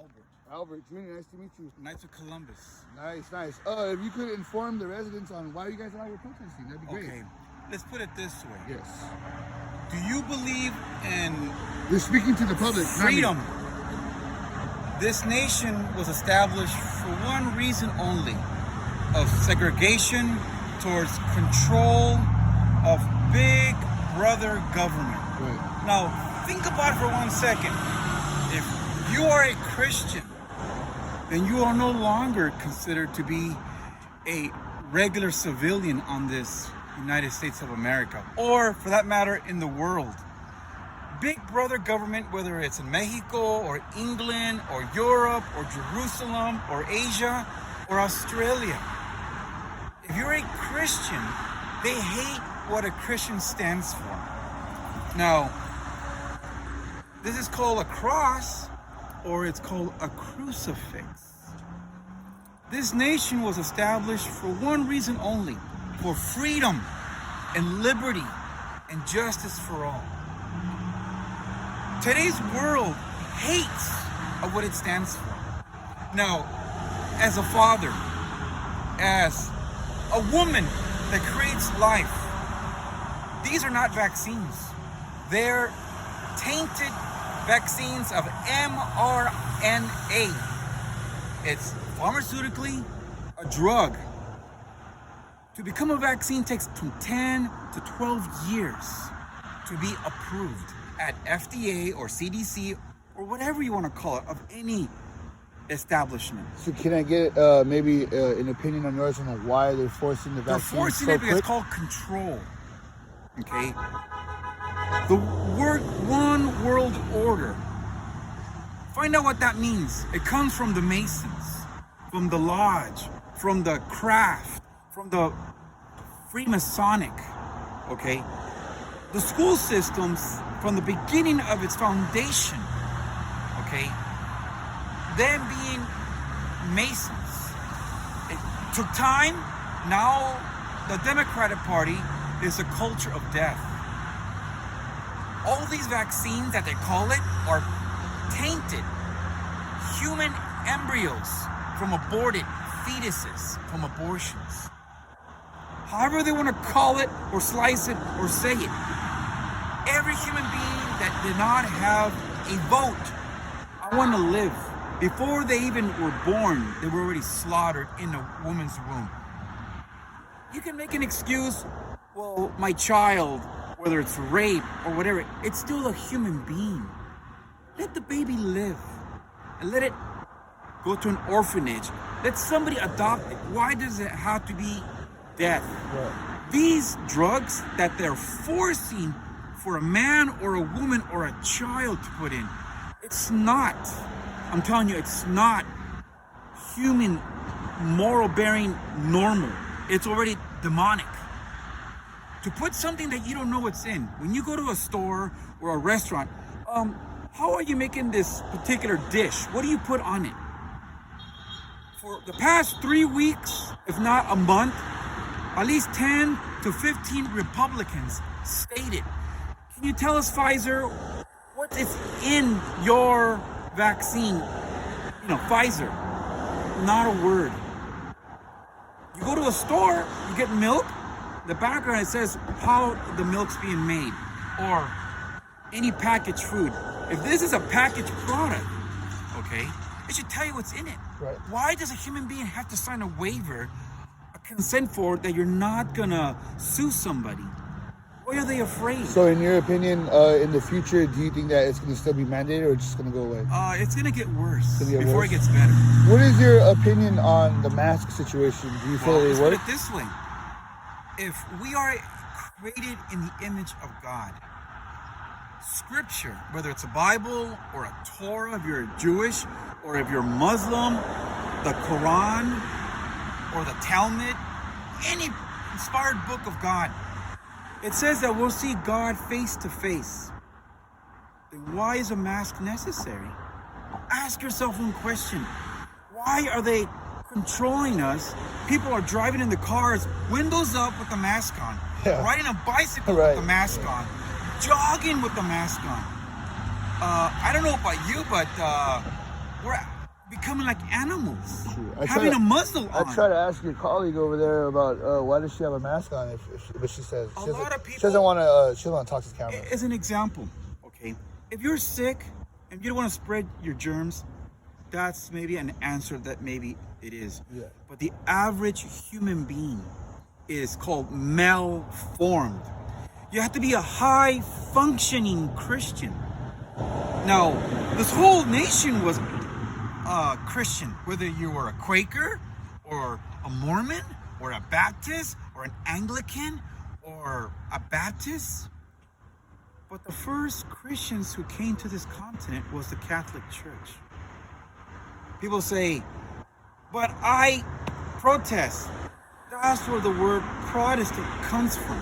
Albert. Albert, it's really nice to meet you. Knights of Columbus. Nice, nice. If you could inform the residents on why you guys are out here protesting, that'd be great. Okay, let's put it this way. Yes. Do you believe in You're speaking to the public. freedom? This nation was established for one reason only, of segregation towards control of big brother government. Right. Now, think about it for 1 second. If you are a Christian, then you are no longer considered to be a regular civilian on this United States of America, or for that matter, in the world. Big brother government, whether it's in Mexico or England or Europe or Jerusalem or Asia or Australia. If you're a Christian, they hate what a Christian stands for. Now, this is called a cross, or it's called a crucifix. This nation was established for one reason only, for freedom and liberty and justice for all. Today's world hates what it stands for. Now, as a father, as a woman that creates life, these are not vaccines. They're tainted vaccines of mRNA. It's pharmaceutically a drug. To become a vaccine takes from 10 to 12 years to be approved at FDA or CDC or whatever you want to call it, of any establishment. So can I get maybe an opinion on yours on why they're forcing the vaccine? They're forcing so it because quick? it's called control. Okay? The word one world order. Find out what that means. It comes from the Masons, from the Lodge, from the craft, from the Freemasonic. Okay? The school systems, from the beginning of its foundation, okay, them being Masons, it took time. Now the Democratic Party is a culture of death. All these vaccines that they call it are tainted human embryos from aborted fetuses from abortions. However they want to call it or slice it or say it. Every human being that did not have a vote, I want to live. Before they even were born, they were already slaughtered in a woman's womb. You can make an excuse, well, my child, whether it's rape or whatever, it's still a human being. Let the baby live and let it go to an orphanage. Let somebody adopt it. Why does it have to be death? Right. These drugs that they're forcing for a man or a woman or a child to put in, it's not, I'm telling you, it's not human, moral bearing, normal. It's already demonic. To put something that you don't know what's in, when you go to a store or a restaurant, how are you making this particular dish? What do you put on it? For the past 3 weeks, if not a month, at least 10 to 15 Republicans stated, can you tell us, Pfizer, what is in your vaccine? You know, Pfizer. Not a word. You go to a store, you get milk, the background it says how the milk's being made, or any packaged food. If this is a packaged product, okay, it should tell you what's in it. Right. Why does a human being have to sign a waiver, a consent for that you're not gonna sue somebody? Why are they afraid? So in your opinion, in the future, do you think that it's going to still be mandated or it's just going to go away? It's gonna get worse It's gonna get before worse? it gets better. What is your opinion on the mask situation? Do you feel Well, they let's work? put it this way. If we are created in the image of God, Scripture, whether it's a Bible or a Torah, if you're Jewish, or if you're Muslim, the Quran, or the Talmud, any inspired book of God, it says that we'll see God face to face. Then why is a mask necessary? Ask yourself one question. Why are they controlling us? People are driving in the cars, windows up with the mask on, riding a bicycle with the mask on, jogging with the mask on. I don't know about you, but becoming like animals, True. having a muzzle I on. tried to ask your colleague over there about why does she have a mask on, but she says A lot of people. she doesn't want to. She doesn't want to talk to the camera. As an example, okay, if you're sick and you don't want to spread your germs, that's maybe an answer that maybe it is. Yeah. But the average human being is called malformed. You have to be a high functioning Christian. Now, this whole nation was Christian, whether you were a Quaker or a Mormon or a Baptist or an Anglican or a Baptist. But the first Christians who came to this continent was the Catholic Church. People say, but I protest. That's where the word Protestant comes from.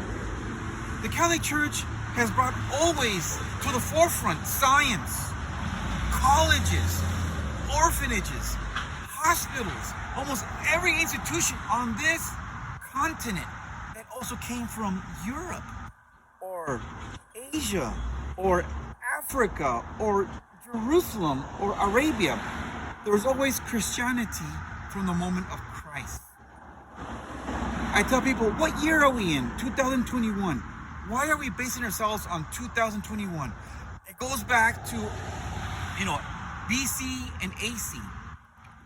The Catholic Church has brought always to the forefront science, colleges, orphanages, hospitals, almost every institution on this continent that also came from Europe or Asia or Africa or Jerusalem or Arabia. There was always Christianity from the moment of Christ. I tell people, what year are we in? 2021. Why are we basing ourselves on 2021? It goes back to, BC and AC.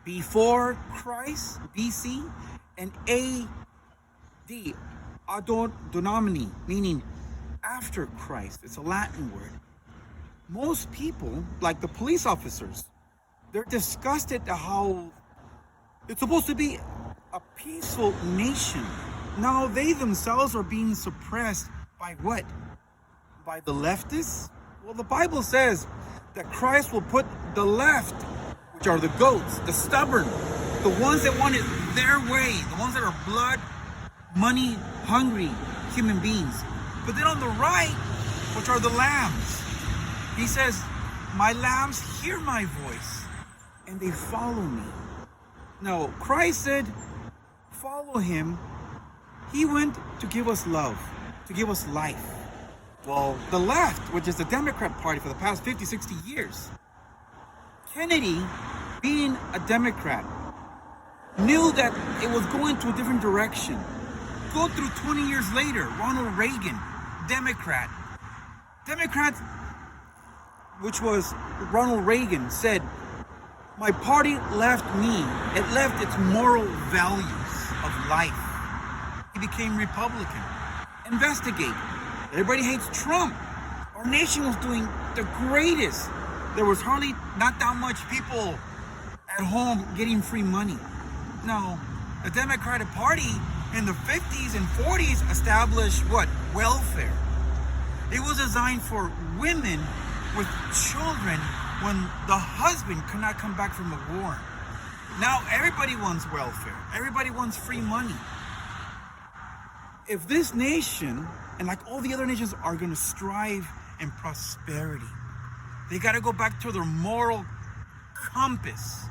Before Christ, BC, and AD, Adon Domini, meaning after Christ. It's a Latin word. Most people, like the police officers, they're disgusted at how it's supposed to be a peaceful nation. Now they themselves are being suppressed by what? By the leftists? Well, the Bible says that Christ will put the left, which are the goats, the stubborn, the ones that want it their way, the ones that are blood, money, hungry human beings. But then on the right, which are the lambs, he says, my lambs hear my voice and they follow me. Now, Christ said, follow him. He went to give us love, to give us life. Well, the left, which is the Democrat Party for the past 50, 60 years, Kennedy, being a Democrat, knew that it was going to a different direction. Go through 20 years later, Ronald Reagan, Democrat. Democrats, which was Ronald Reagan, said, my party left me. It left its moral values of life. He became Republican. Investigate. Everybody hates Trump. Our nation was doing the greatest. There was hardly not that much people at home getting free money. No, the Democratic Party in the 50s and 40s established what? Welfare. It was designed for women with children when the husband could not come back from the war. Now everybody wants welfare. Everybody wants free money. If this nation, and like all the other nations, are going to strive in prosperity, they got to go back to their moral compass.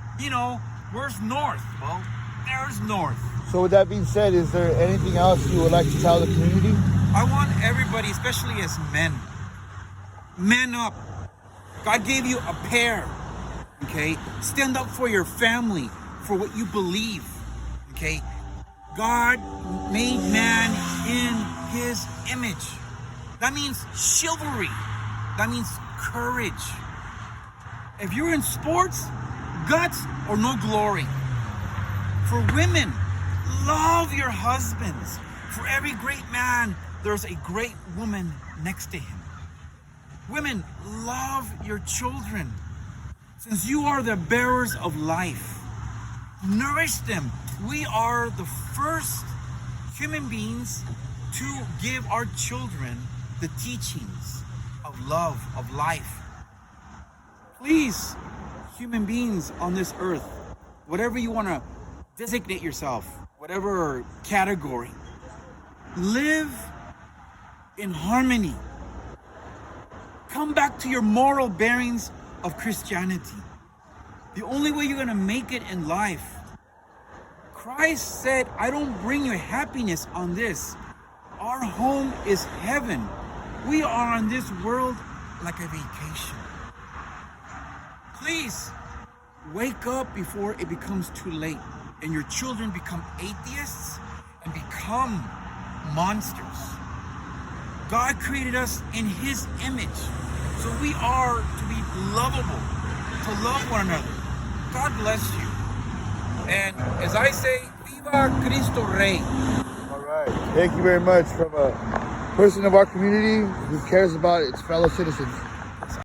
Where's north? Well, there's north. So with that being said, is there anything else you would like to tell the community? I want everybody, especially as men up. God gave you a pair, okay? Stand up for your family, for what you believe, okay? God made man in his image. That means chivalry. That means courage. If you're in sports, guts or no glory. For women, love your husbands. For every great man, there's a great woman next to him. Women, love your children. Since you are the bearers of life, nourish them. We are the first human beings to give our children the teachings of love, of life. Please, human beings on this earth, whatever you want to designate yourself, whatever category, live in harmony. Come back to your moral bearings of Christianity. The only way you're going to make it in life. Christ said, I don't bring you happiness on this. Our home is heaven. We are on this world like a vacation. Please, Wake up before it becomes too late and your children become atheists and become monsters. God created us in His image, so we are to be lovable, to love one another. God bless you. And as I say, Viva Cristo Rey. All right. Thank you very much from a person of our community who cares about its fellow citizens.